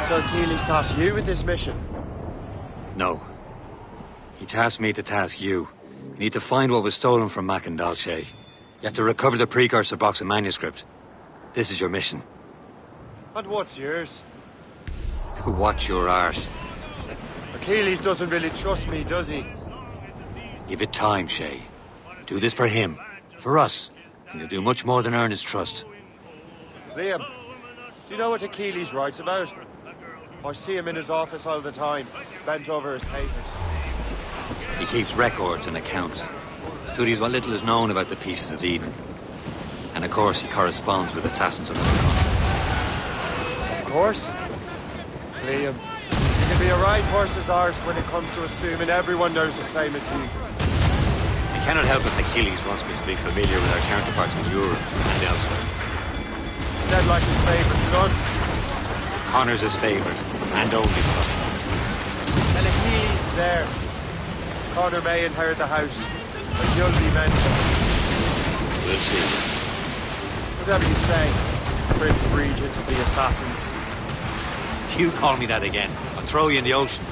So Keely's tasked you with this mission? No. He tasked me to task you. You need to find what was stolen from Mac and Dalshay. You have to recover the precursor box of manuscript. This is your mission. And what's yours? Watch your arse. Achilles doesn't really trust me, does he? Give it time, Shay. Do this for him. For us. And you'll do much more than earn his trust. Liam, do you know what Achilles writes about? I see him in his office all the time, bent over his papers. He keeps records and accounts. Studies what little is known about the Pieces of Eden. And of course, he corresponds with assassins under the continents. Of course. Liam, you can be a right horse's arse when it comes to assuming everyone knows the same as you. I cannot help if Achilles wants me to be familiar with our counterparts in Europe and elsewhere. He said like his favourite son. Connor's his favourite, and only son. And Achilles is there. Connor may inherit the house, but you'll be mentioned. We'll see. Whatever you say, Prince Regent of the Assassins. You call me that again, I'll throw you in the ocean.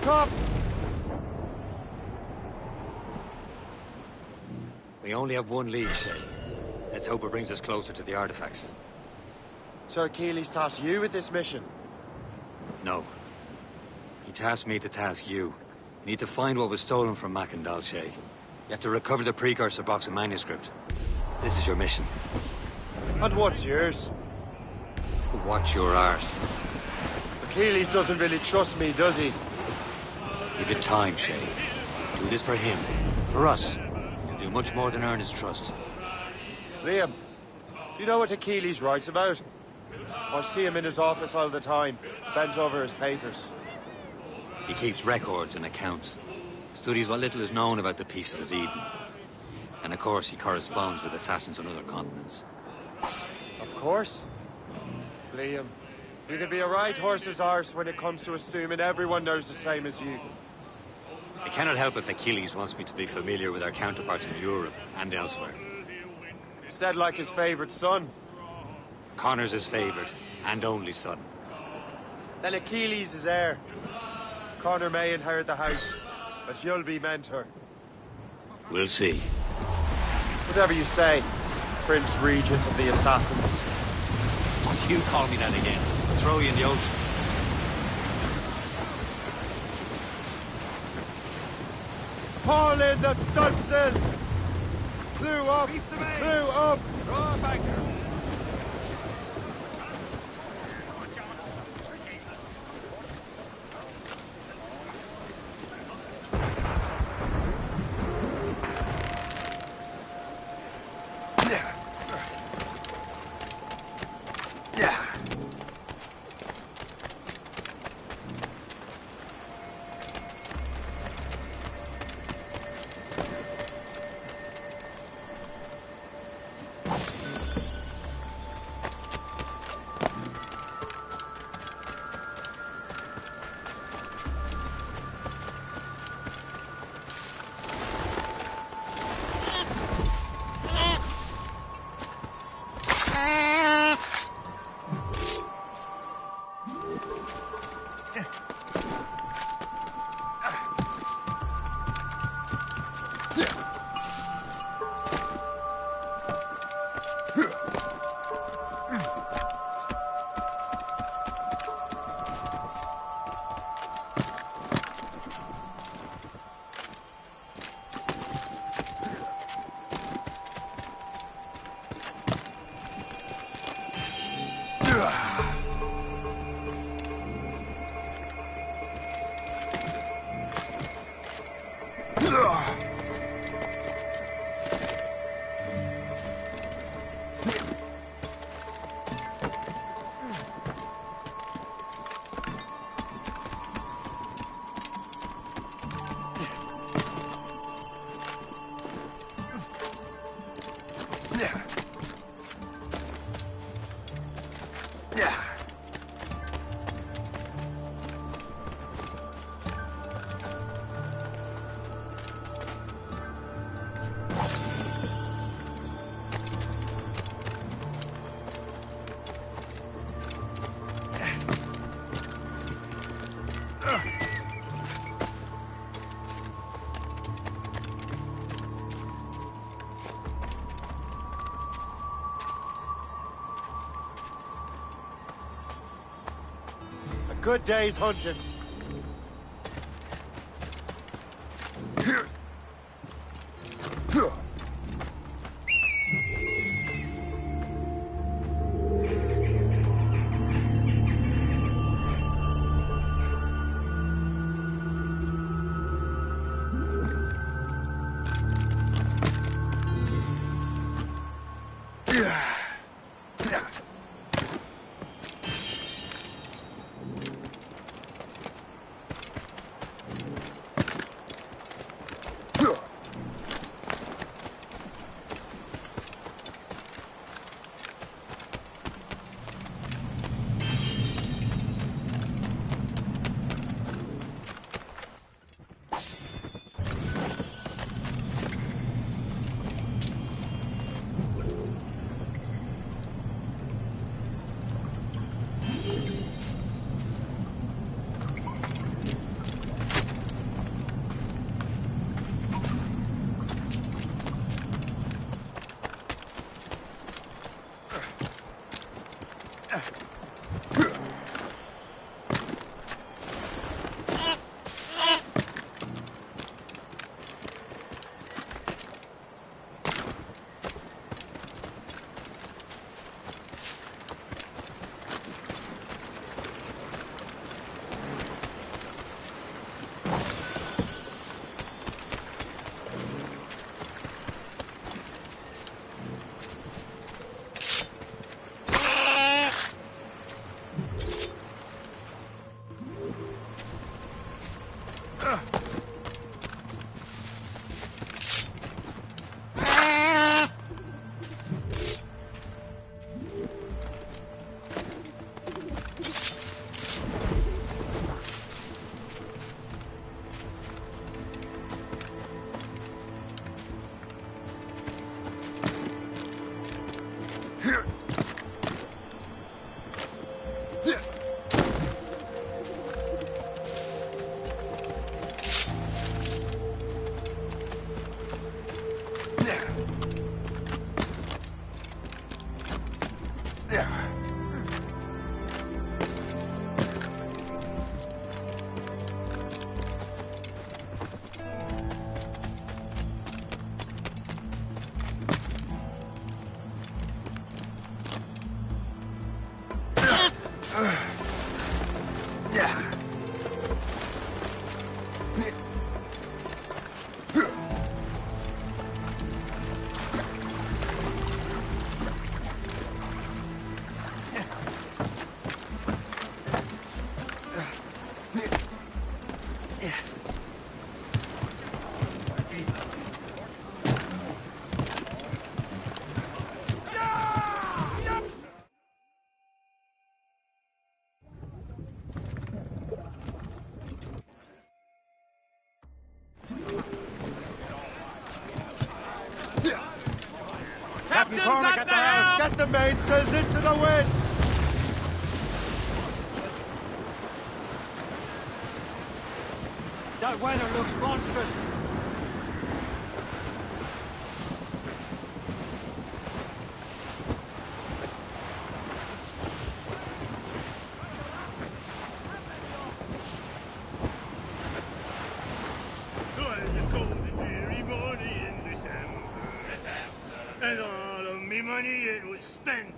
Top! We only have one lead, Shay. Let's hope it brings us closer to the artifacts. Sir Achilles tasked you with this mission? No. He tasked me to task you. You need to find what was stolen from Mac and Dalshay. You have to recover the precursor box of manuscript. This is your mission. And what's yours? Watch your arse. Achilles doesn't really trust me, does he? Give it time, Shay. Do this for him. For us. You'll do much more than earn his trust. Liam, do you know what Achilles writes about? I see him in his office all the time, bent over his papers. He keeps records and accounts. Studies what little is known about the Pieces of Eden. And of course, he corresponds with assassins on other continents. Of course. Liam, you can be a right horse's arse when it comes to assuming everyone knows the same as you. I cannot help if Achilles wants me to be familiar with our counterparts in Europe and elsewhere. Said like his favorite son. Connor's his favorite, and only son. Then Achilles is heir. Connor may inherit the house, but you'll be mentor. We'll see. Whatever you say, Prince Regent of the Assassins. If you call me that again, I'll throw you in the ocean. Haul in the stunsail! Blew up! Blew up! Draw back. Good day's hunting. Captain Cormac at the helm! Get the mainsails into the wind! That weather looks monstrous. Twas a cold and dreary morning in December, and all of me money it was spent.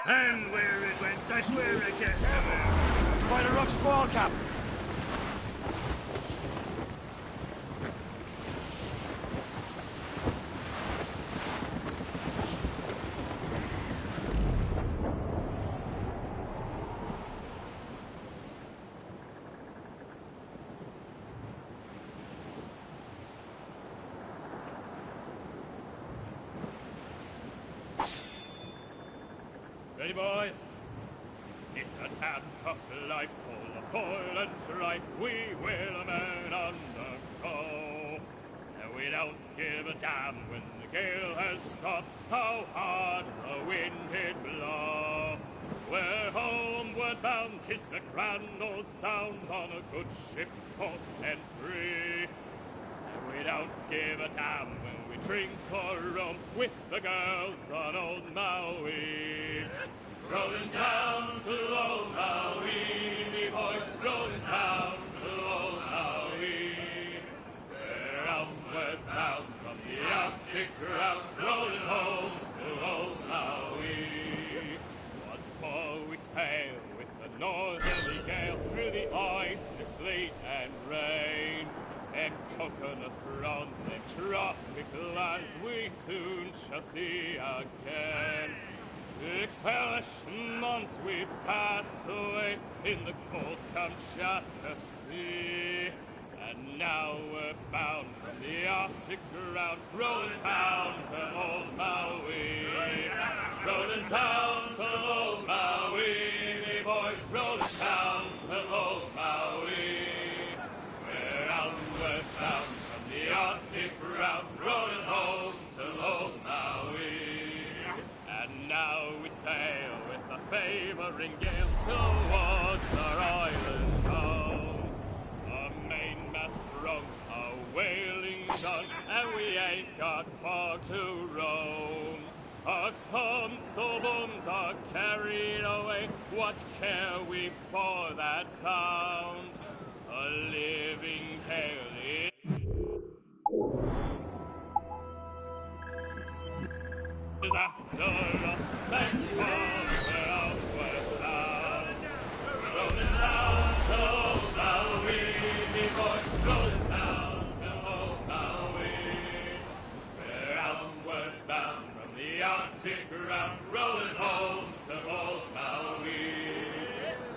And where it went, I swear I can't remember. It's quite a rough squall, Cap. Ready, boys? It's a damn tough life, full of toil and strife. We will a man undergo. And we don't give a damn when the gale has stopped, how hard the wind did blow. We're homeward bound, 'tis a grand old sound on a good ship, taut and free. And we don't give a damn when we drink or rum with the girls on old Maui. Rolling down to old Maui, me boys, rolling down to old Maui. We're outward bound from the Arctic ground, rolling home to old Maui. Once more we sail with the northerly gale through the ice, the sleet and rain. Them coconut fronds, them tropical lands we soon shall see again. 6 hellish months we've passed away in the cold Kamchatka Sea. And now we're bound from the Arctic ground, rolling down to old Maui. Rolling down to old Maui, me boys, rolling down to old Maui. We're outward bound from the Arctic ground, rolling home to old Maui. And now we sail with a favouring gale towards our island home. Our mainmast sprung, our whaling done, and we ain't got far to roam. Our stunsail booms are carried away, what care we for that sound? A living tale is after us, thank God we're outward bound. Rolling down to old Maui, me boys, rolling down to old Maui. We're outward bound from the Arctic ground, rolling home to old Maui.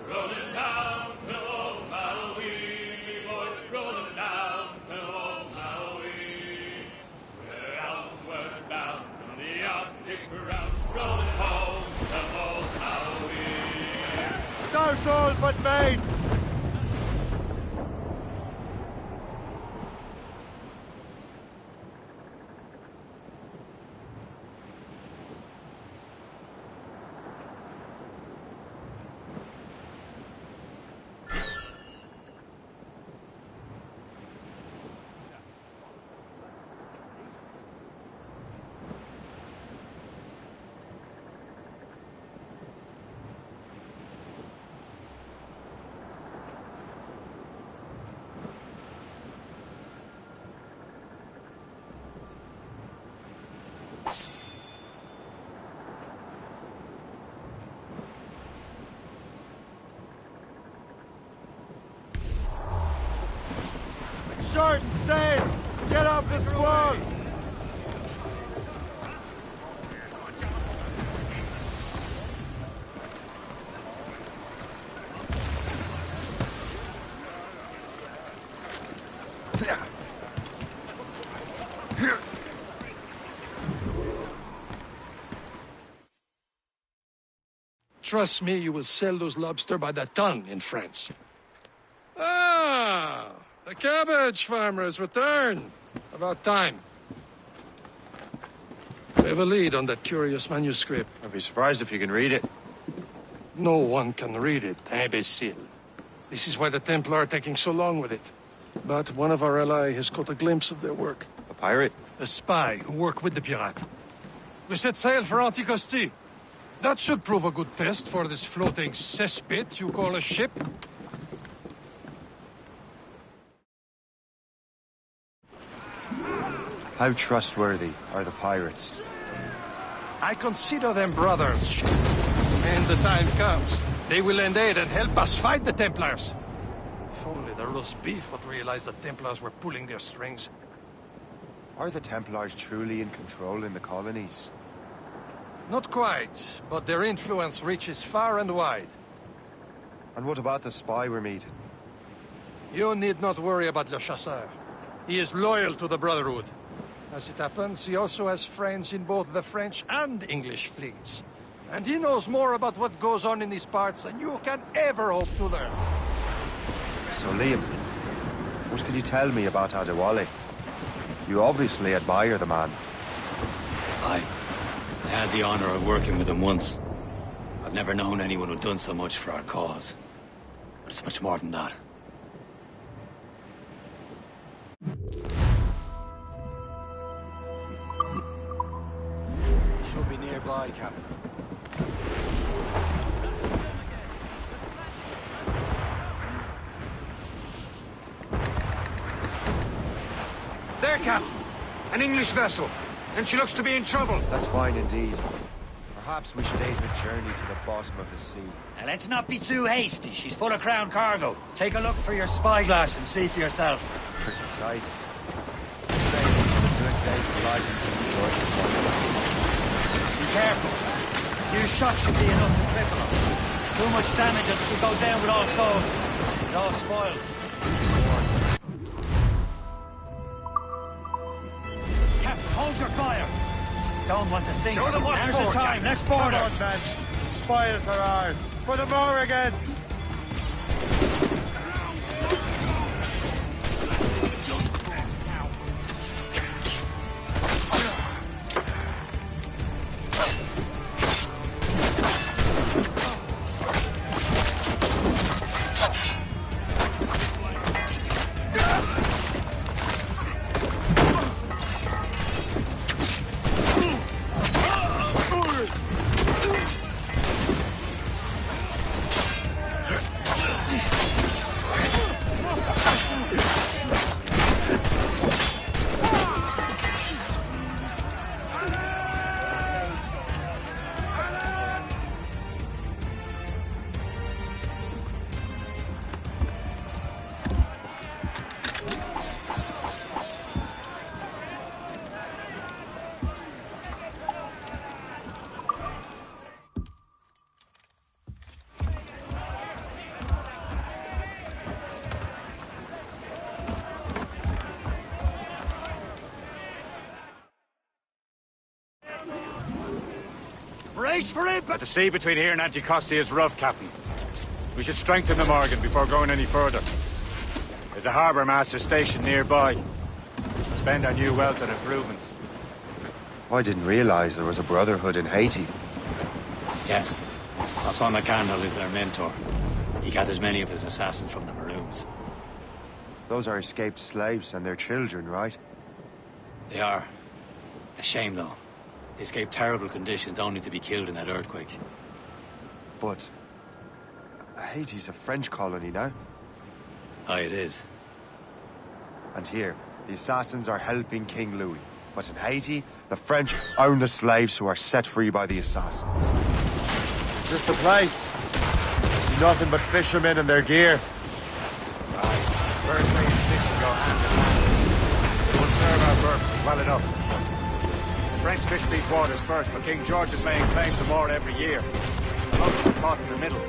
Rolling down to old Maui, me boys, rolling down to old Maui. We're outward bound from the Arctic ground, rolling home to old Maui. There's all but mates! short and sail! Get off the squall! Trust me, you will sell those lobster by the ton in France. Ah, the cabbage farmer has returned. About time. We have a lead on that curious manuscript. I'd be surprised if you can read it. No one can read it, imbecile. This is why the Templar are taking so long with it. But one of our allies has caught a glimpse of their work. A pirate? A spy who worked with the pirate. We set sail for Anticosti. That should prove a good test for this floating cesspit you call a ship. How trustworthy are the pirates? I consider them brothers. When the time comes, they will lend aid and help us fight the Templars. If only the roast beef would realize the Templars were pulling their strings. Are the Templars truly in control in the colonies? Not quite, but their influence reaches far and wide. And what about the spy we're meeting? You need not worry about Le Chasseur. He is loyal to the Brotherhood. As it happens, he also has friends in both the French and English fleets. And he knows more about what goes on in these parts than you can ever hope to learn. So, Liam, what can you tell me about Adewale? You obviously admire the man. I had the honor of working with him once. I've never known anyone who'd done so much for our cause. But it's much more than that. Should be nearby, Captain. There, Captain. An English vessel. And she looks to be in trouble. That's fine indeed. Perhaps we should aid her journey to the bottom of the sea. Now, let's not be too hasty. She's full of crown cargo. Take a look through your spyglass and see for yourself. Pretty sight. The sailors have been doing days lighting from the George's pockets. Be careful. A few shots should be enough to cripple her. Too much damage and she'll go down with all souls. It all spoils. Captain, hold your fire. Don't want to sink. Show them what's Now's the for, time. Captain. Let's board Come her. on, men. Spoils are ours. For the more again. Brace for impact. But the sea between here and Anticosti is rough, Captain. We should strengthen the Morgan before going any further. There's a harbour master stationed nearby. Spend our new wealth on improvements. I didn't realize there was a brotherhood in Haiti. Yes. Osman McCandle is their mentor. He gathers many of his assassins from the Maroons. Those are escaped slaves and their children, right? They are. A shame, though. They escaped terrible conditions only to be killed in that earthquake. But Haiti's a French colony now. Aye, it is. And here, the assassins are helping King Louis. But in Haiti, the French own the slaves who are set free by the assassins. Is this the place? I see nothing but fishermen and their gear. Birds and fish go hand in hand. well enough. The French fish these waters first, but King George is laying claim to more every year. The locals are caught in the middle.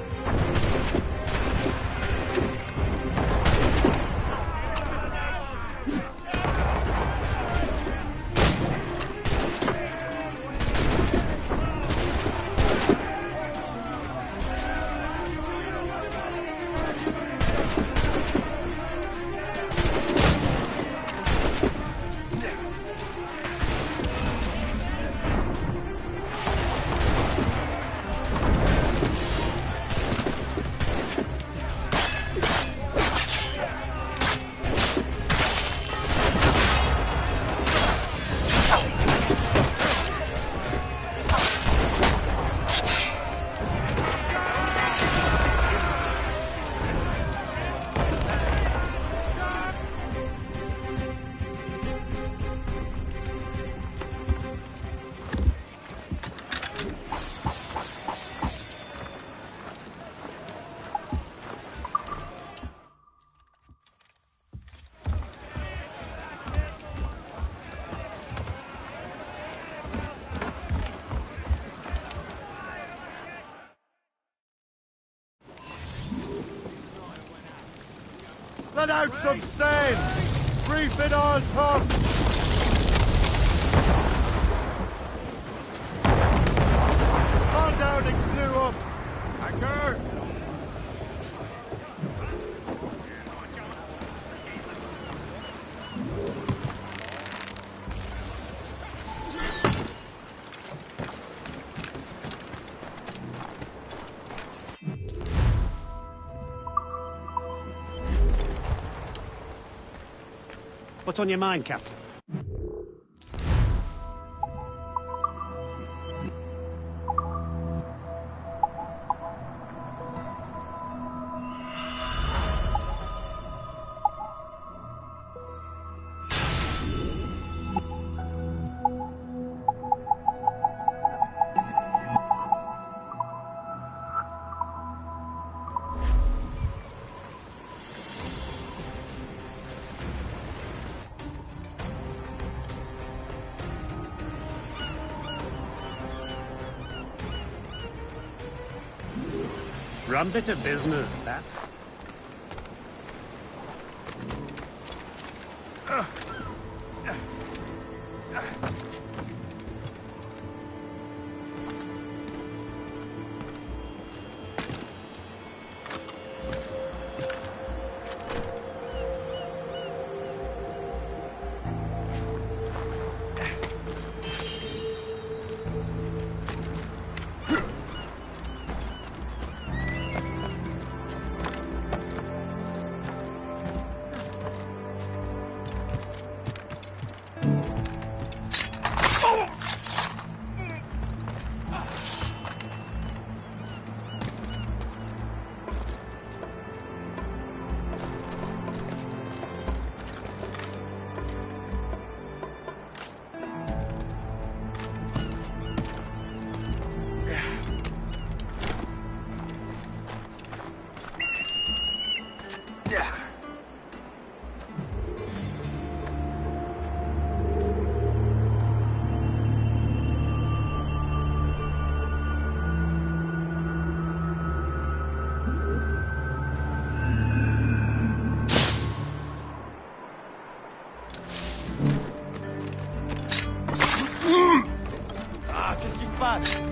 Let out some sail! Reef in all tongues! On down and clew up! Anchor! What's on your mind, Captain? Rum bit of business, that. Qu'est-ce qui se passe?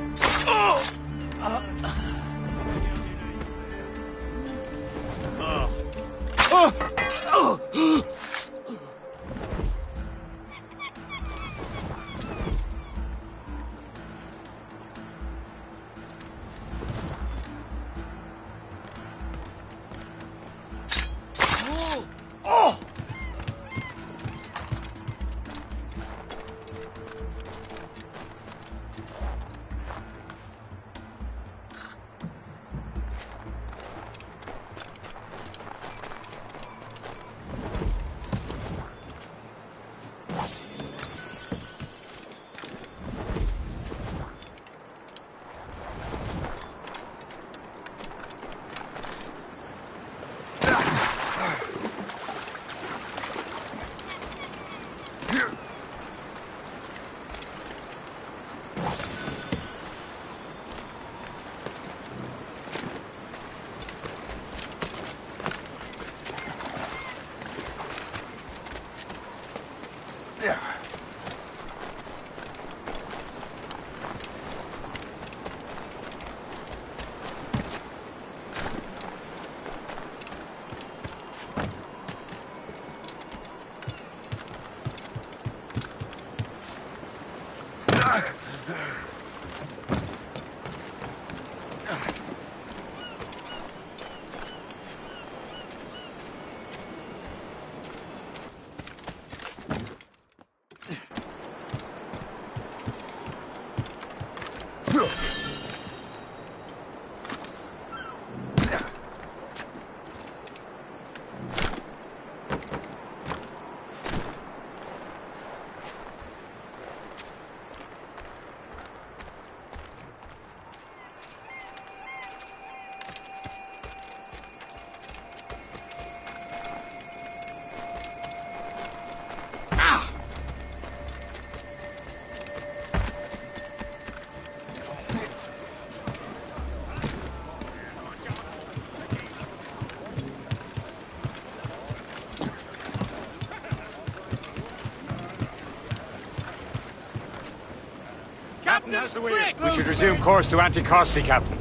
We should resume course to Anticosti, Captain.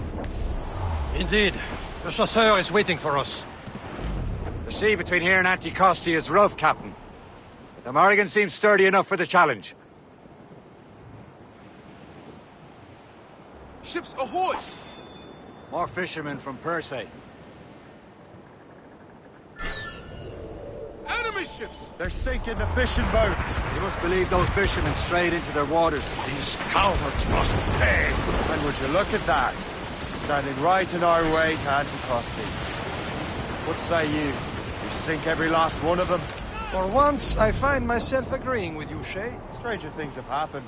Indeed. Le Chasseur is waiting for us. The sea between here and Anticosti is rough, Captain. But the Morrigan seems sturdy enough for the challenge. Ships ahoy! More fishermen from Persay. Enemy ships! They're sinking the fishing boats. You must believe those fishermen strayed into their waters. These cowards must pay. And would you look at that? Standing right in our way to Anticosti. What say you? We sink every last one of them? For once, I find myself agreeing with you, Shay. Stranger things have happened.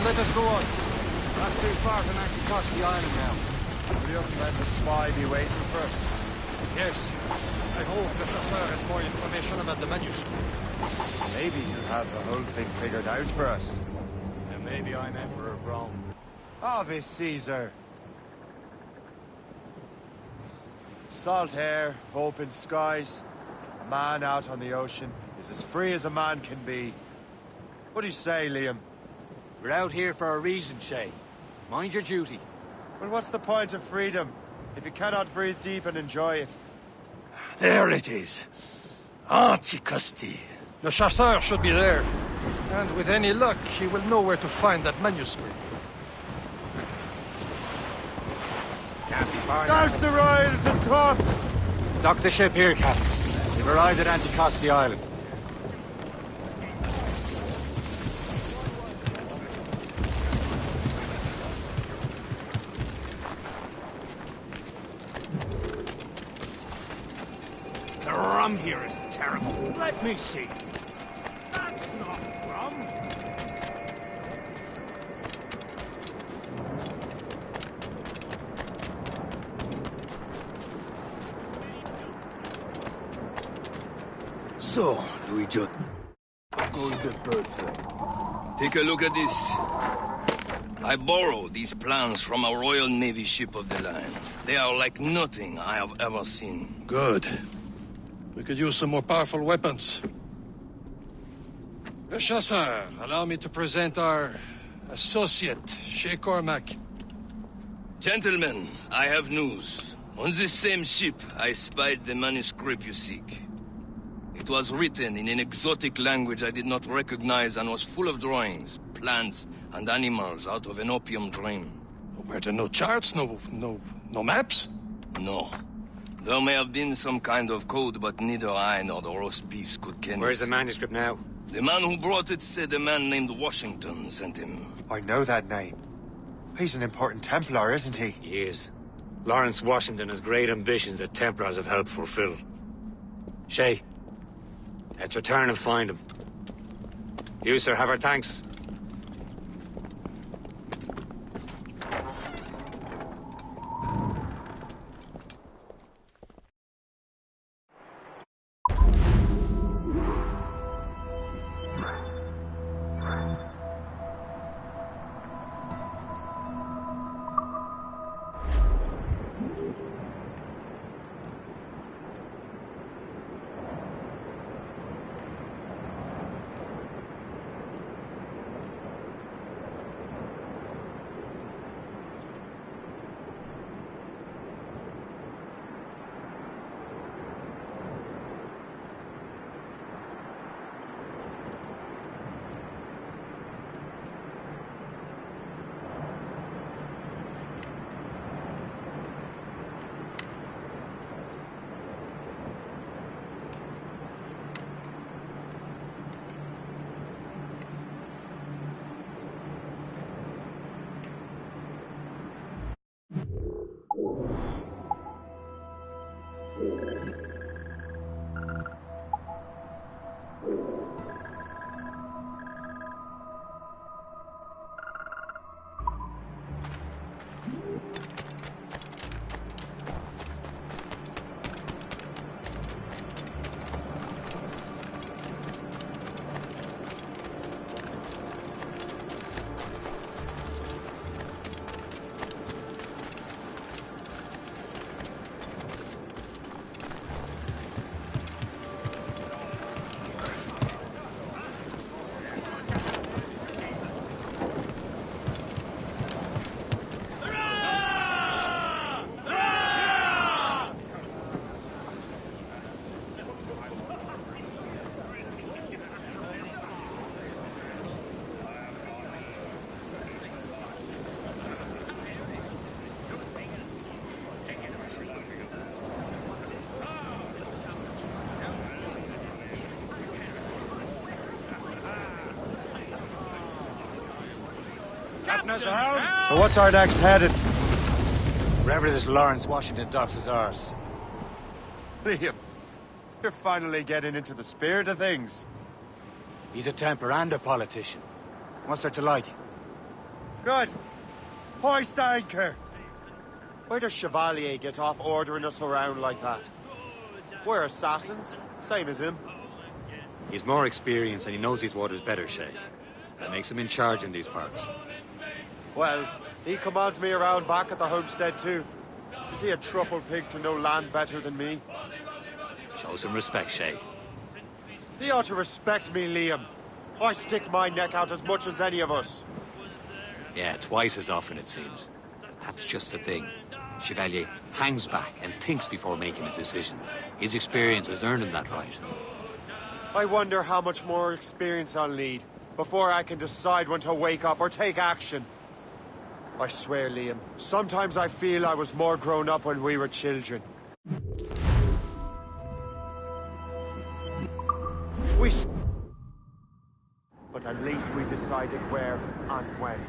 Let us go on. Not too far from Anticosti Island now. Will your friend the spy be waiting for us? Yes. I hope Le Chasseur has more information about the manuscript. Maybe he'll have the whole thing figured out for us. And maybe I'm Emperor of Rome. Ave Caesar. Salt air, open skies. A man out on the ocean is as free as a man can be. What do you say, Liam? We're out here for a reason, Shay. Mind your duty. Well, what's the point of freedom if you cannot breathe deep and enjoy it? There it is. Anticosti. Le Chasseur should be there. And with any luck, he will know where to find that manuscript. Can't be far Douse now. the royals and tops! Dock the ship here, Captain. We've arrived at Anticosti Island. The rum here is terrible. Let me see. That's not rum. So, Luigi. Take a look at this. I borrowed these plans from a Royal Navy ship of the line. They are like nothing I have ever seen. Good. We could use some more powerful weapons. Le Chasseur, allow me to present our associate, Shay Cormac. Gentlemen, I have news. On this same ship, I spied the manuscript you seek. It was written in an exotic language I did not recognize and was full of drawings, plants, and animals out of an opium dream. Were there no charts, no maps? No. There may have been some kind of code, but neither I nor the roast beefs could ken Where's it. the manuscript now? The man who brought it said a man named Washington sent him. I know that name. He's an important Templar, isn't he? He is. Lawrence Washington has great ambitions that Templars have helped fulfill. Shay, let's return and find him. You, sir, have our thanks. So what's our next heading? Wherever this Lawrence Washington docks is ours. Liam, you're finally getting into the spirit of things. He's a Templar and a politician. What's there to like? Good. Hoist anchor. Where does Chevalier get off ordering us around like that? We're assassins, same as him. He's more experienced and he knows these waters better, Shay. That makes him in charge in these parts. Well, he commands me around back at the homestead too. Is he a truffle pig to know land better than me? Show some respect, Shay. He ought to respect me, Liam. I stick my neck out as much as any of us. Yeah, twice as often it seems. That's just the thing. Chevalier hangs back and thinks before making a decision. His experience has earned him that right. I wonder how much more experience I'll need before I can decide when to wake up or take action. I swear, Liam, sometimes I feel I was more grown up when we were children. But at least we decided where and when.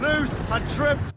Loose and tripped!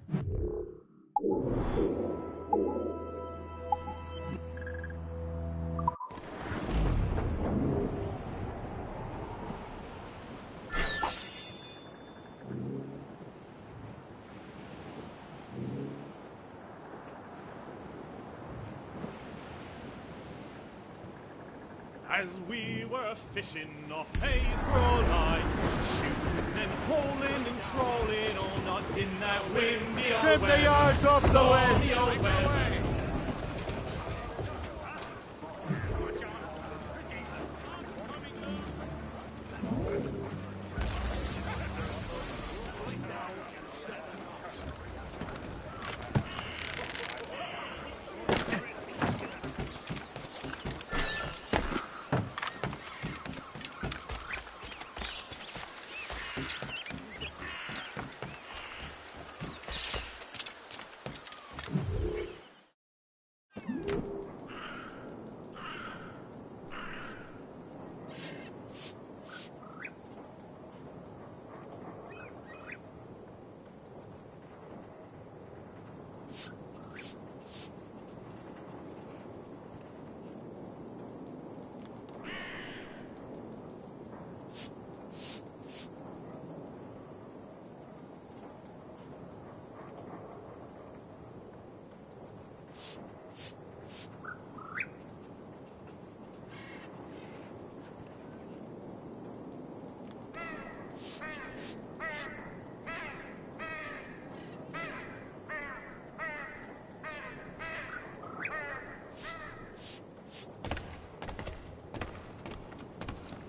as we were fishing off Haysborough Line, shooting and holing and trawling all night in that windy old Trim the yards off the wind! stormy old weather.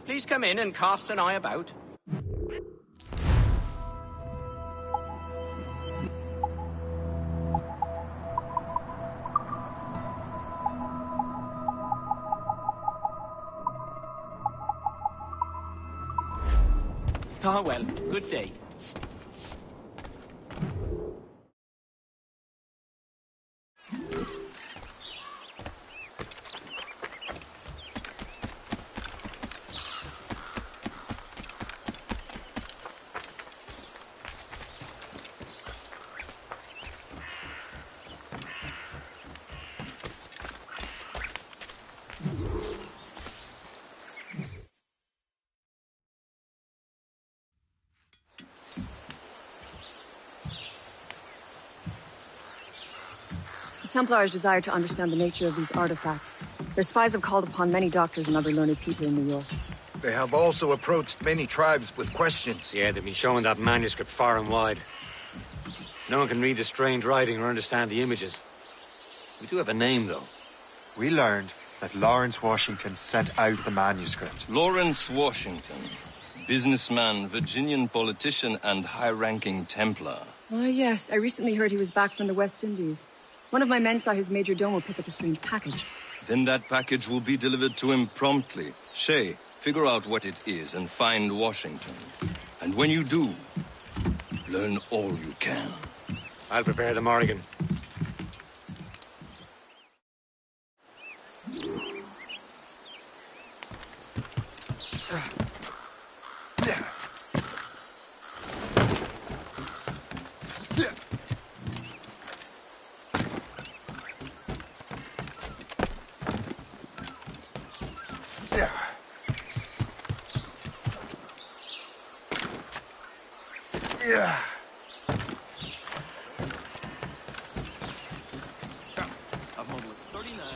Please come in and cast an eye about. Ah, well, good day. The Templars desire to understand the nature of these artifacts. Their spies have called upon many doctors and other learned people in New York. They have also approached many tribes with questions. Yeah, they've been showing that manuscript far and wide. No one can read the strange writing or understand the images. We do have a name, though. We learned that Lawrence Washington sent out the manuscript. Lawrence Washington. Businessman, Virginian politician, and high-ranking Templar. Ah, yes. I recently heard he was back from the West Indies. One of my men saw his major domo pick up a strange package. Then that package will be delivered to him promptly. Shay, figure out what it is and find Washington. And when you do, learn all you can. I'll prepare the Morrigan.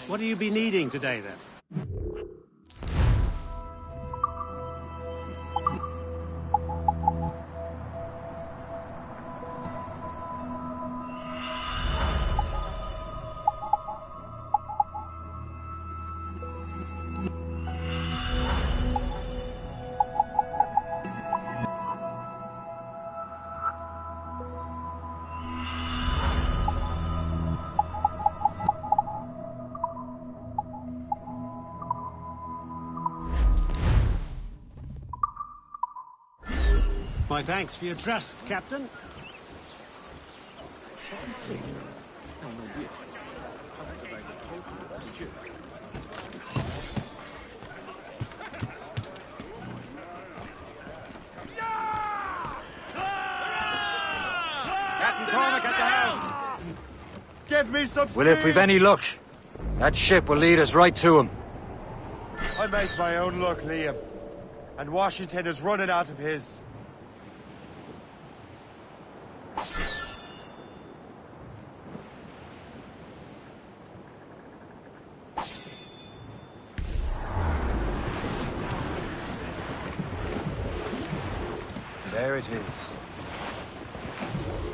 What will you be needing today, then? My thanks for your trust, Captain. Captain Cormac at the helm! Give me some speed! Well, if we've any luck, that ship will lead us right to him. I make my own luck, Liam. And Washington is running out of his. There it is.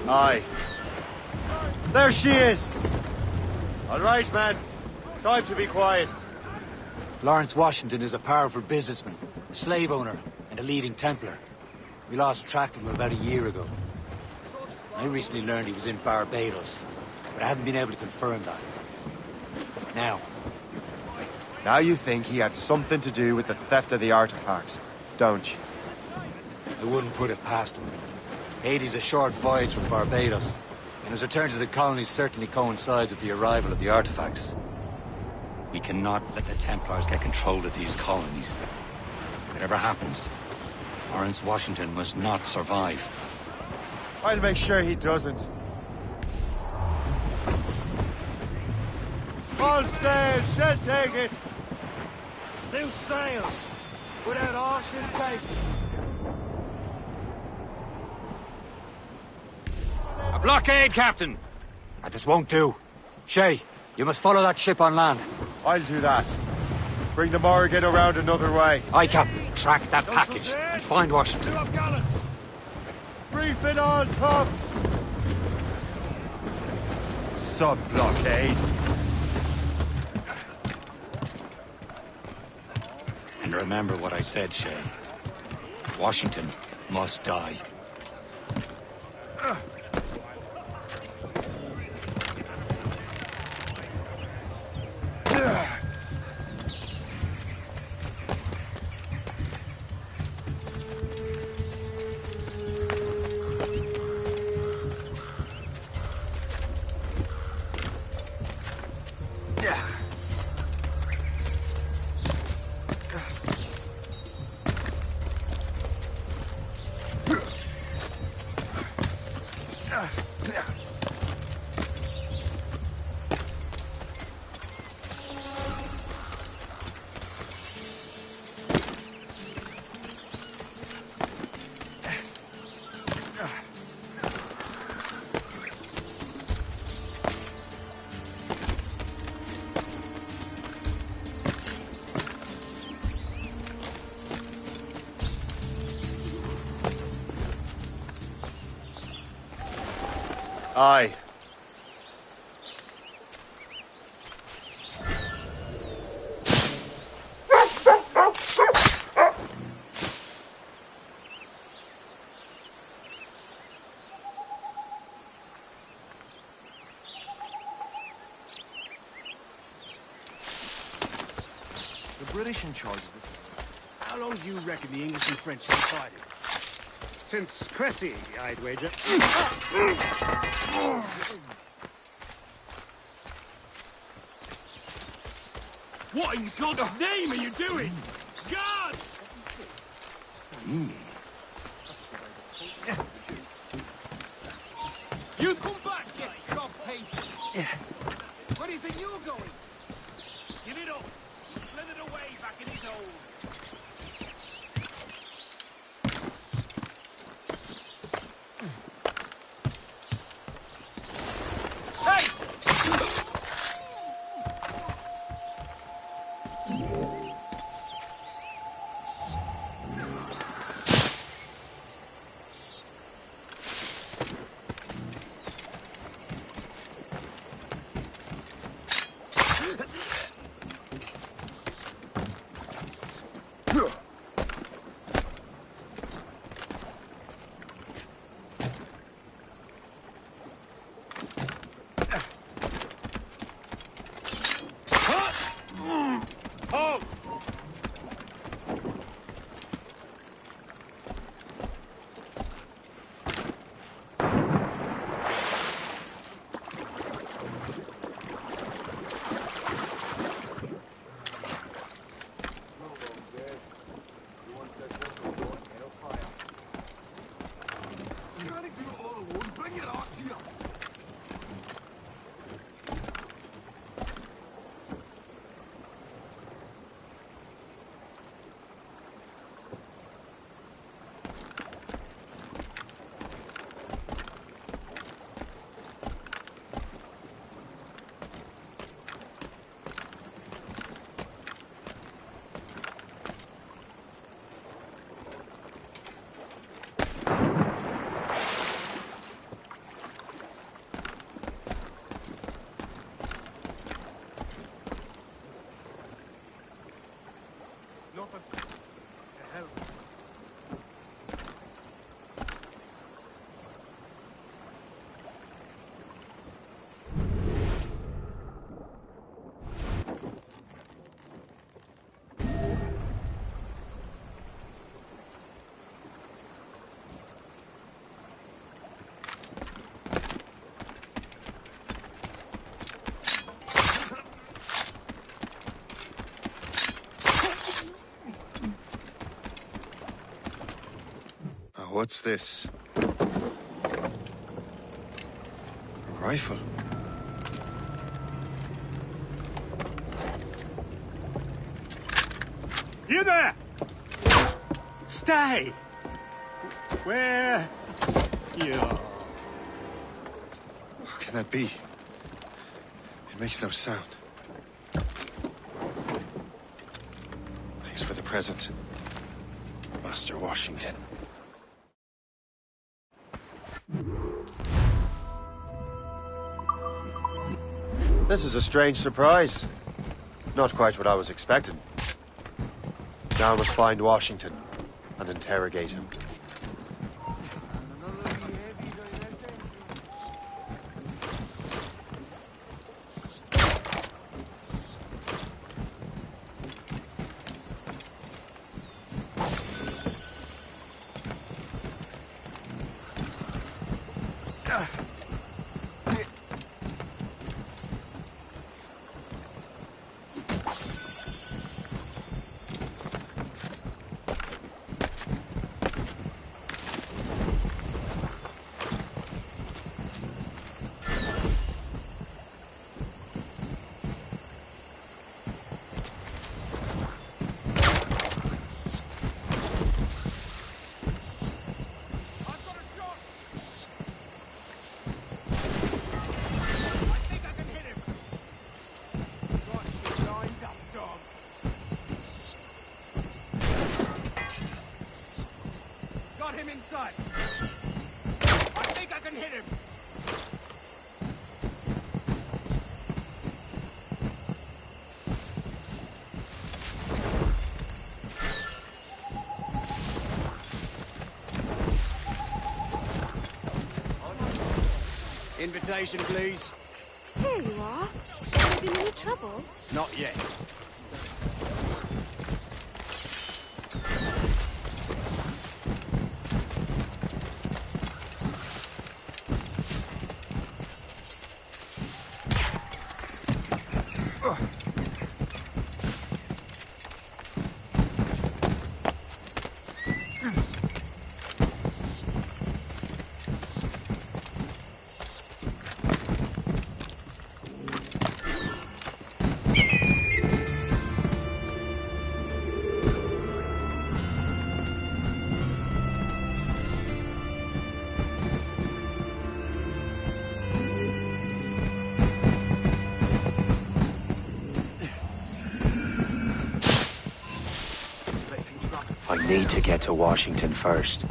Aye. There she is! All right, man. Time to be quiet. Lawrence Washington is a powerful businessman, a slave owner, and a leading Templar. We lost track of him about a year ago. I recently learned he was in Barbados, but I haven't been able to confirm that. Now you think he had something to do with the theft of the artifacts, don't you? I wouldn't put it past him. Haiti's a short voyage from Barbados, and his return to the colonies certainly coincides with the arrival of the artifacts. We cannot let the Templars get control of these colonies. Whatever happens, Lawrence Washington must not survive. I'll make sure he doesn't. All sail, shall take it! Loose sails! Without all should take. A blockade, Captain! This won't do. Shay, you must follow that ship on land. I'll do that. Bring the Morrigan around another way. Aye, Captain. Track that package and find Washington. Brief it all, tops! Sub-blockade. And remember what I said, Shay. Washington must die. Aye. The British in charge of it. How long do you reckon the English and French have been fighting? Since Cressy, I'd wager. What in God's name are you doing? Guards! You come back, you dog piece! Where do you think you're going? Give it up! He slithered away back in his hole. What's this? A rifle. You there! Stay! Where you are. How can that be? It makes no sound. Thanks for the present, Master Washington. This is a strange surprise. Not quite what I was expecting. Now I must find Washington and interrogate him. Inside. I think I can hit him. Invitation, please. Here you are. Have you been in any trouble? Not yet. I need to get to Washington first.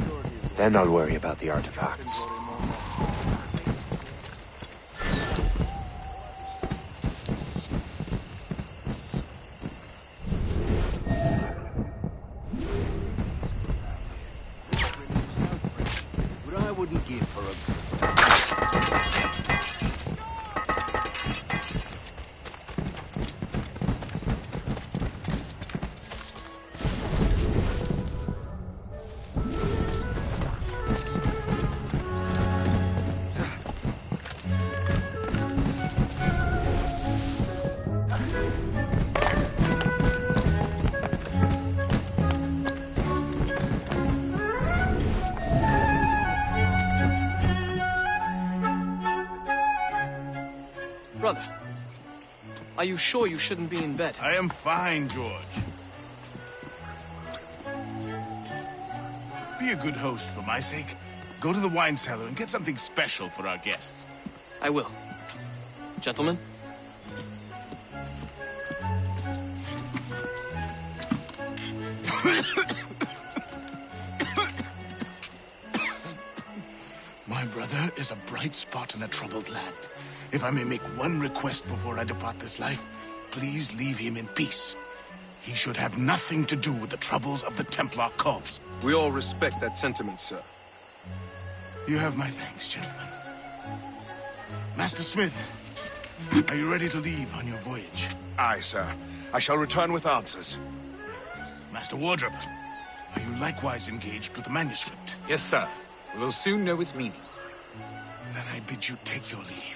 Then I'll worry about the artifacts. What I wouldn't give for a... Brother, are you sure you shouldn't be in bed? I am fine, George. Be a good host for my sake. Go to the wine cellar and get something special for our guests. I will. Gentlemen? My brother is a bright spot in a troubled land. If I may make one request before I depart this life, please leave him in peace. He should have nothing to do with the troubles of the Templar cause. We all respect that sentiment, sir. You have my thanks, gentlemen. Master Smith, are you ready to leave on your voyage? Aye, sir. I shall return with answers. Master Wardrop, are you likewise engaged with the manuscript? Yes, sir. We will soon know its meaning. Then I bid you take your leave.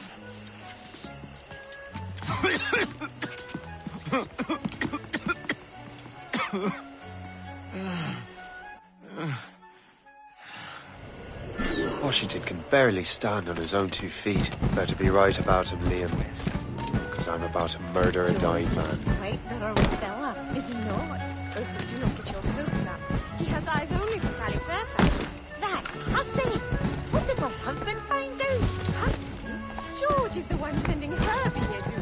Washington can barely stand on his own 2 feet. Better be right about him, Liam. Because I'm about to murder a dying man. Quite the wrong fella, is he not? Oh, do not get your hopes up. He has eyes only for Sally Fairfax. That hussy! What if her husband finds out? Hussy? George is the one sending her billet doux.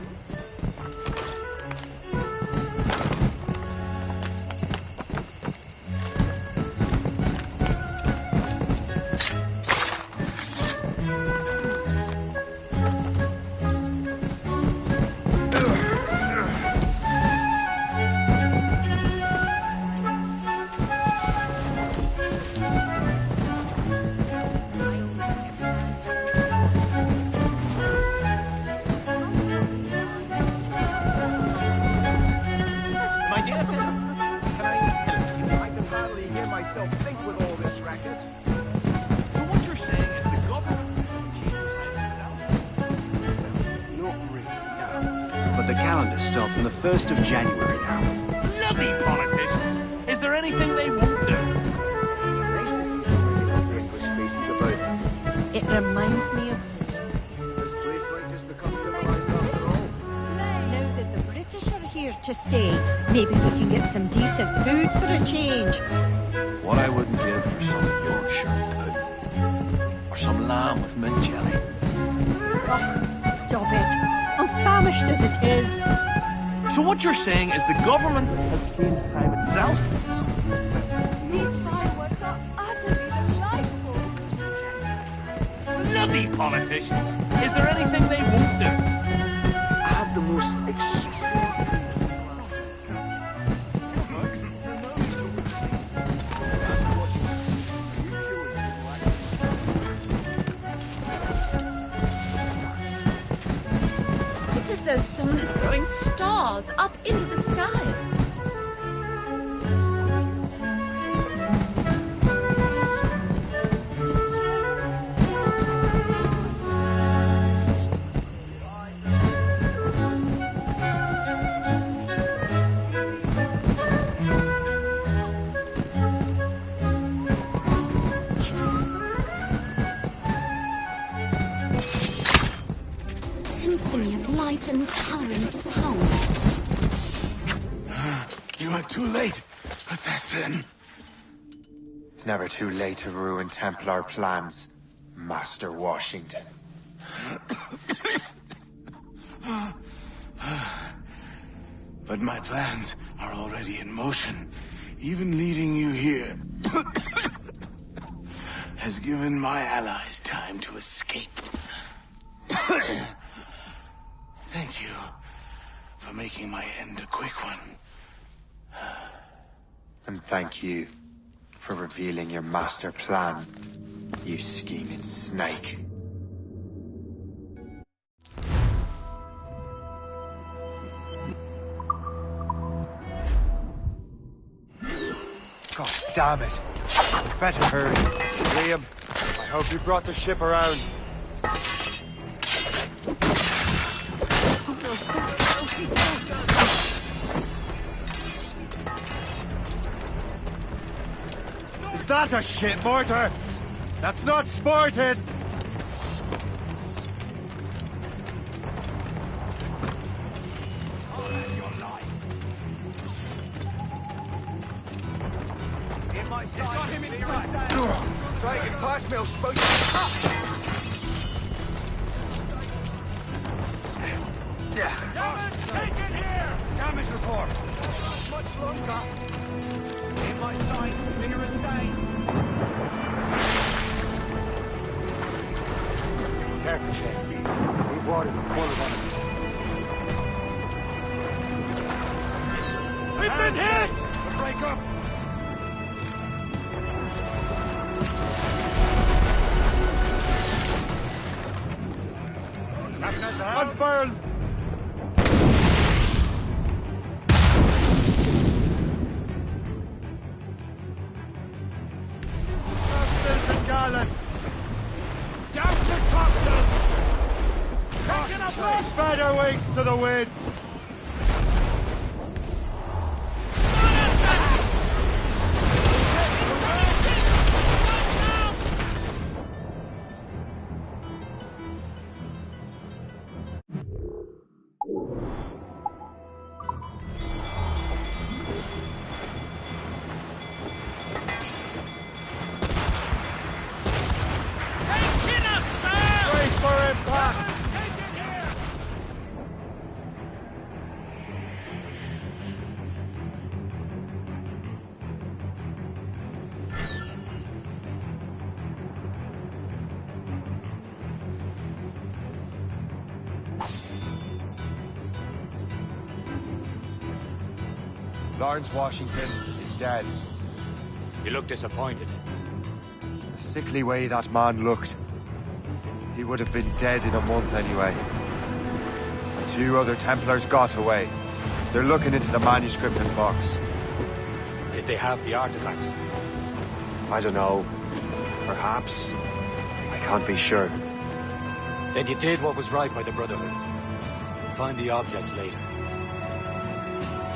Starts on the 1st of January now. Bloody politicians! Is there anything they won't do? Nice to see somebody with English faces about. It reminds me of... This place might just become civilized after all. Now that the British are here to stay, maybe we can get some decent food for a change. What I wouldn't give for some Yorkshire pudding. Or some lamb with mint jelly. Oh, stop it. I'm famished as it is. So what you're saying is the government has changed time itself? These fireworks are utterly delightful. Bloody politicians! Is there anything they won't do? I had the most extraordinary... It's as though someone is throwing stars up into the sky. Symphony of light and color and sound. You are too late, assassin. It's never too late to ruin Templar plans, Master Washington. But my plans are already in motion. Even leading you here has given my allies time to escape. Thank you for making my end a quick one. And thank you for revealing your master plan, you scheming snake. God damn it! Better hurry. Liam, I hope you brought the ship around. Is that a shit mortar? That's not sported! In my sight. Got him inside. Try and get past me, I'll smoke you. Damage taken here! Damage report. Not much longer. In my sight, clear as day. Careful, Shane. Need water, corner one. We've been hit! Break up! Unfurl! Topsails and gallants! Down to topsails! Better wings to the wind! Lawrence Washington is dead. You look disappointed. The sickly way that man looked. He would have been dead in a month anyway. And 2 other Templars got away. They're looking into the manuscript and box. Did they have the artifacts? I don't know. Perhaps. I can't be sure. Then you did what was right by the Brotherhood. We'll find the object later.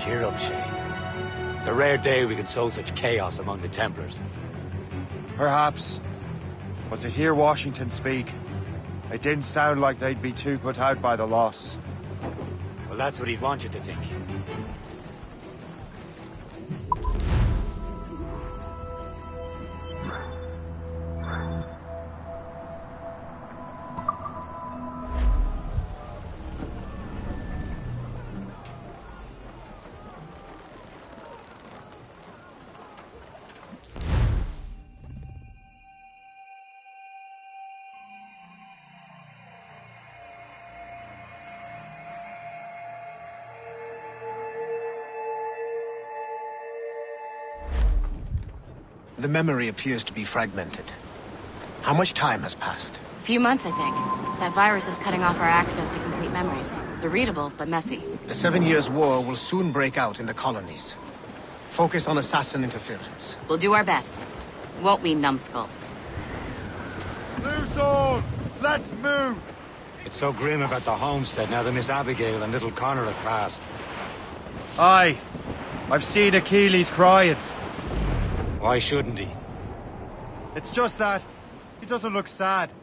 Cheer up, Shane. It's a rare day we can sow such chaos among the Templars. Perhaps. But to hear Washington speak, it didn't sound like they'd be too put out by the loss. Well, that's what he'd want you to think. The memory appears to be fragmented. How much time has passed? A few months, I think. That virus is cutting off our access to complete memories. They're readable, but messy. The 7 Years' War will soon break out in the colonies. Focus on assassin interference. We'll do our best. Won't we, numbskull? Loose all! Let's move! It's so grim about the homestead now that Miss Abigail and little Connor have passed. Aye. I've seen Achilles crying. Why shouldn't he? It's just that he doesn't look sad.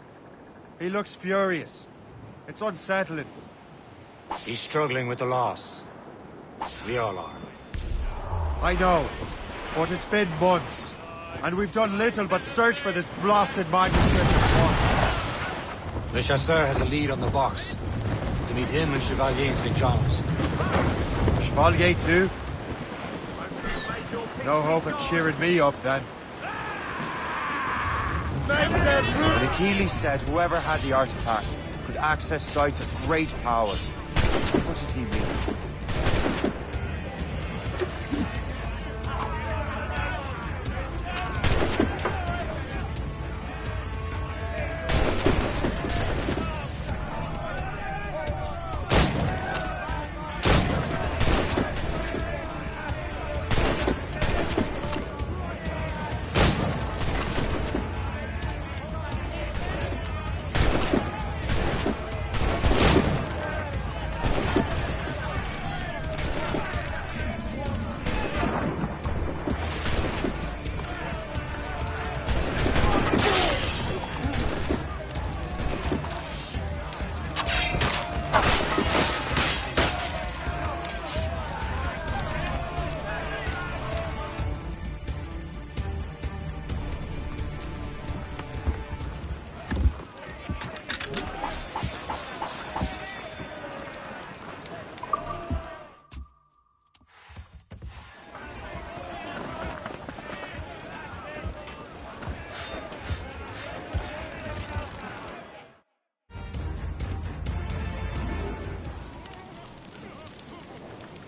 He looks furious. It's unsettling. He's struggling with the loss. We all are. I know, but it's been months, and we've done little but search for this blasted manuscript. Le Chasseur has a lead on the box. To meet him and Chevalier in St. John's. Chevalier too? No hope of cheering me up, then. When Achilles said whoever had the artifact could access sites of great power, what did he mean?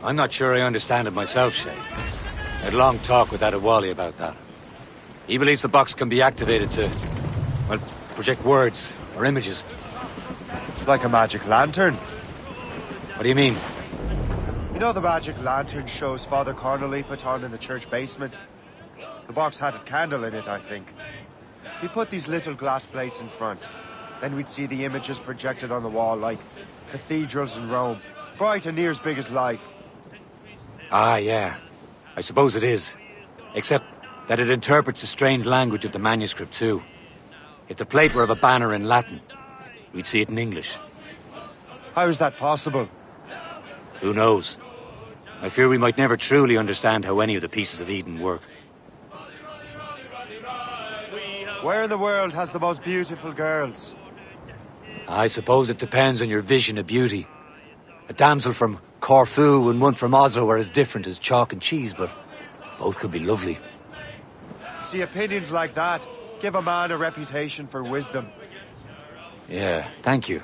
I'm not sure I understand it myself, Shay. I had a long talk with Adewale about that. He believes the box can be activated to, well, project words or images. Like a magic lantern. What do you mean? You know the magic lantern shows Father Connolly put on in the church basement? The box had a candle in it, I think. He put these little glass plates in front. Then we'd see the images projected on the wall like cathedrals in Rome. Bright and near as big as life. Ah, yeah. I suppose it is. Except that it interprets the strange language of the manuscript, too. If the plate were of a banner in Latin, we'd see it in English. How is that possible? Who knows? I fear we might never truly understand how any of the pieces of Eden work. Where in the world has the most beautiful girls? I suppose it depends on your vision of beauty. A damsel from Corfu and one from Oslo are as different as chalk and cheese, but both could be lovely. See, opinions like that give a man a reputation for wisdom. Yeah, thank you.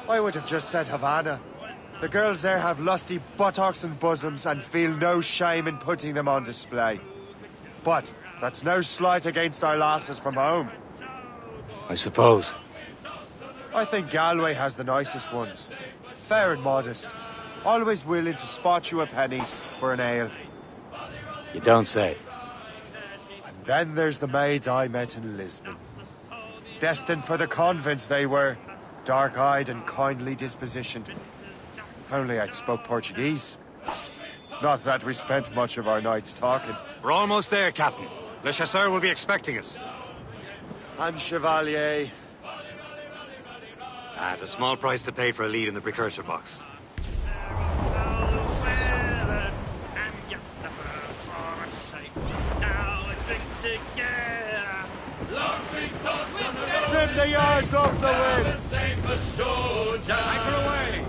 I would have just said Havana. The girls there have lusty buttocks and bosoms and feel no shame in putting them on display. But that's no slight against our lasses from home. I suppose. I think Galway has the nicest ones. Fair and modest. Always willing to spot you a penny for an ale. You don't say. And then there's the maids I met in Lisbon. Destined for the convent they were. Dark-eyed and kindly dispositioned. If only I'd spoke Portuguese. Not that we spent much of our nights talking. We're almost there, Captain. Le Chasseur will be expecting us. And Chevalier. At a small price to pay for a lead in the precursor box. Trim the yards off the wind! Anchor away!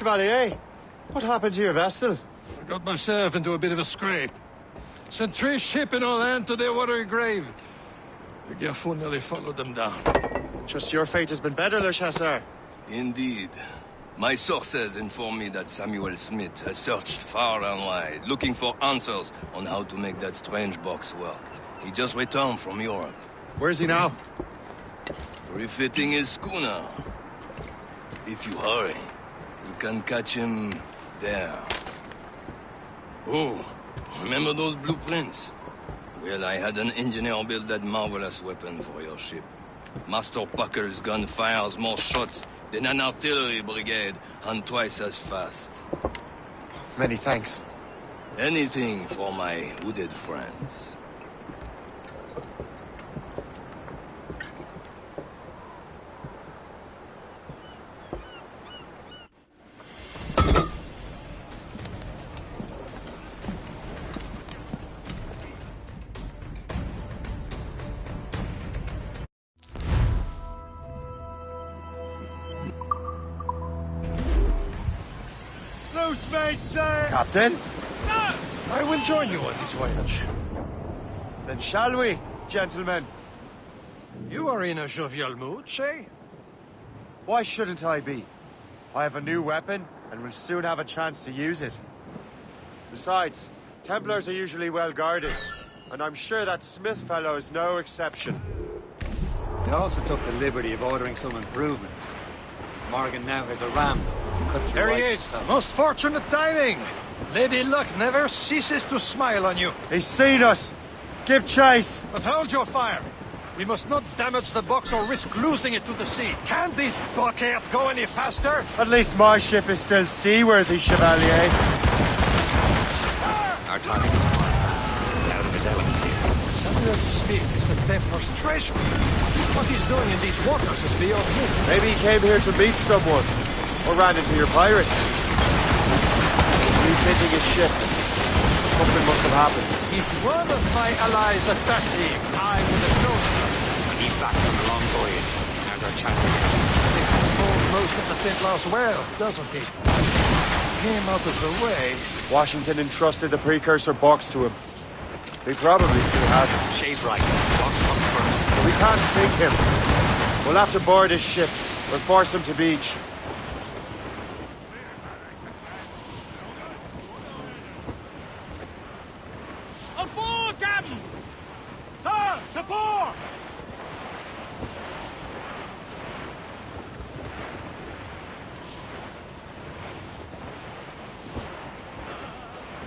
Chevalier, what happened to your vessel? I got myself into a bit of a scrape. Sent 3 ships in all hand to their watery grave. The Garfou nearly followed them down. Just your fate has been better, Le Chasseur. Indeed. My sources inform me that Samuel Smith has searched far and wide, looking for answers on how to make that strange box work. He just returned from Europe. Where's he now? Refitting his schooner. If you hurry, you can catch him there. Oh, remember those blueprints? Well, I had an engineer build that marvelous weapon for your ship. Master Puckle's gun fires more shots than an artillery brigade, and twice as fast. Many thanks. Anything for my wounded friends. Loose, mate, sir! Captain? Sir! I will join you on this voyage. Then shall we, gentlemen? You are in a jovial mood, Shay? Why shouldn't I be? I have a new weapon, and will soon have a chance to use it. Besides, Templars are usually well guarded, and I'm sure that Smith fellow is no exception. They also took the liberty of ordering some improvements. Morgan now has a ram. There he is! Most fortunate timing! Lady Luck never ceases to smile on you. He's seen us! Give chase! But hold your fire! We must not damage the box or risk losing it to the sea. Can this bucket go any faster? At least my ship is still seaworthy, Chevalier. Our target is smart. Out of his element here. Samuel Smith is the Templar's treasure. What he's doing in these waters is beyond me. Maybe he came here to meet someone. Or ran into your pirates. Refitting his ship. Something must have happened. If one of my allies attacked him, I would have known him. He's back from a long voyage. Now's our chance. He controls most of the Templars well, doesn't he? Came out of the way. Washington entrusted the precursor box to him. He probably still has it. Shay's right. Box comes first. We can't sink him. We'll have to board his ship or force him to beach. Aboard, Captain! Sir, to fore!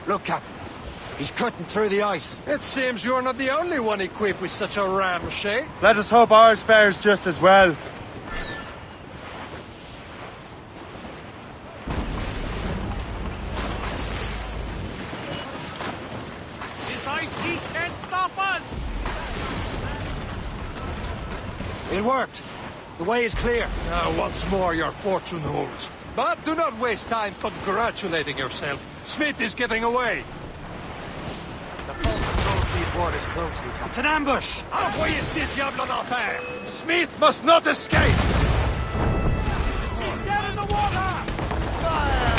Look, Captain. He's cutting through the ice. It seems you're not the only one equipped with such a ram, Shay. Let us hope ours fares just as well. This ice heat can't stop us! It worked. The way is clear. Once more your fortune holds. But do not waste time congratulating yourself. Smith is giving away. The foe controls these waters closely. It's an ambush! Envoyez ces diables en enfer! Smith must not escape! He's down in the water! Fire!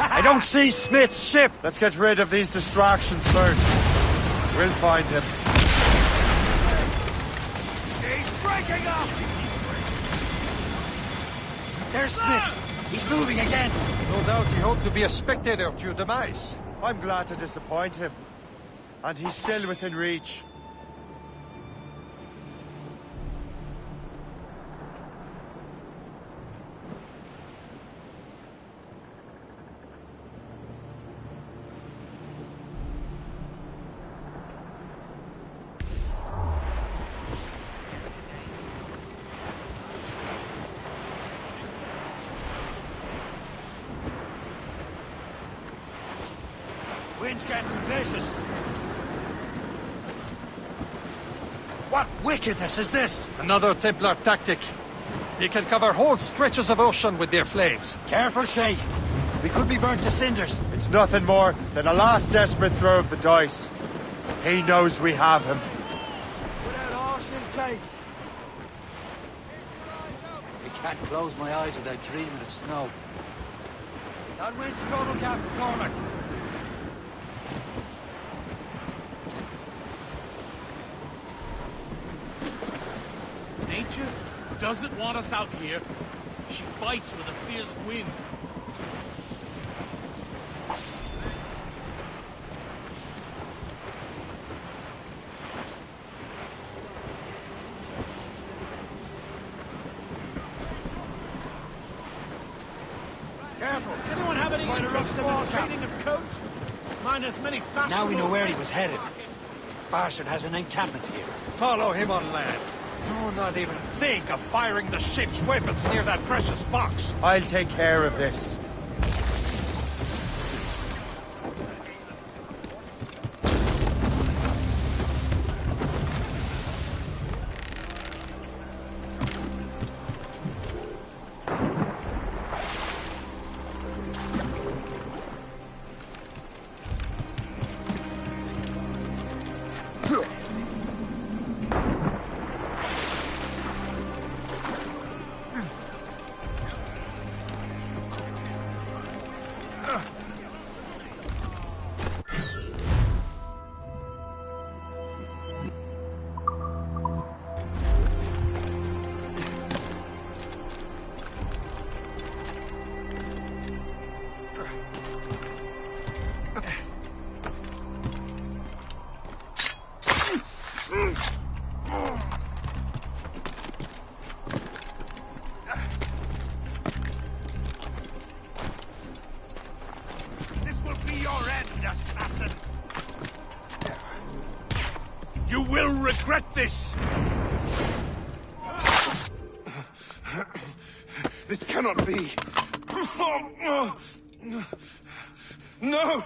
I don't see Smith's ship! Let's get rid of these distractions first. We'll find him. He's breaking up! There's Smith! He's moving again! No doubt he hoped to be a spectator to your demise. I'm glad to disappoint him. And he's still within reach. Wind's getting vicious. What wickedness is this? Another Templar tactic. They can cover whole stretches of ocean with their flames. Careful, Shay. We could be burnt to cinders. It's nothing more than a last desperate throw of the dice. He knows we have him. Without all she'll take. I can't close my eyes without dreaming of snow. That wind's trouble, Captain Cormac. Nature doesn't want us out here. She bites with a fierce wind. Careful. Anyone have any interest in the trading of coats? Mine has many fashionable... Now we know where he was headed. Bastard has an encampment here. Follow him on land. Do not even think of firing the ship's weapons near that precious box. I'll take care of this. regret this! This cannot be. No!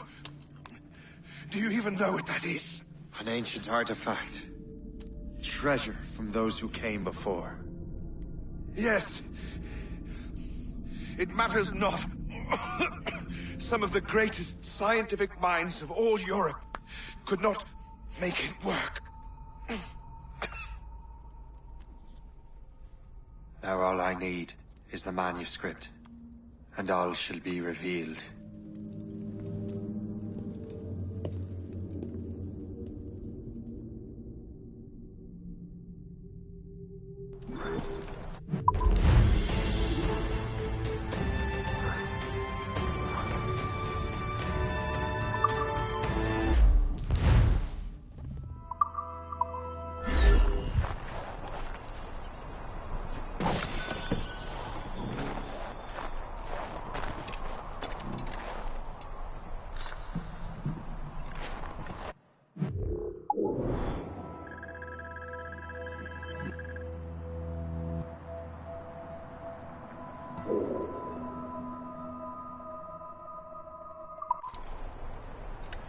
Do you even know what that is? An ancient artifact. Treasure from those who came before. Yes. It matters not. Some of the greatest scientific minds of all Europe could not make it work. Now all I need is the manuscript, and all shall be revealed.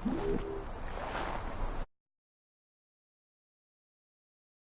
You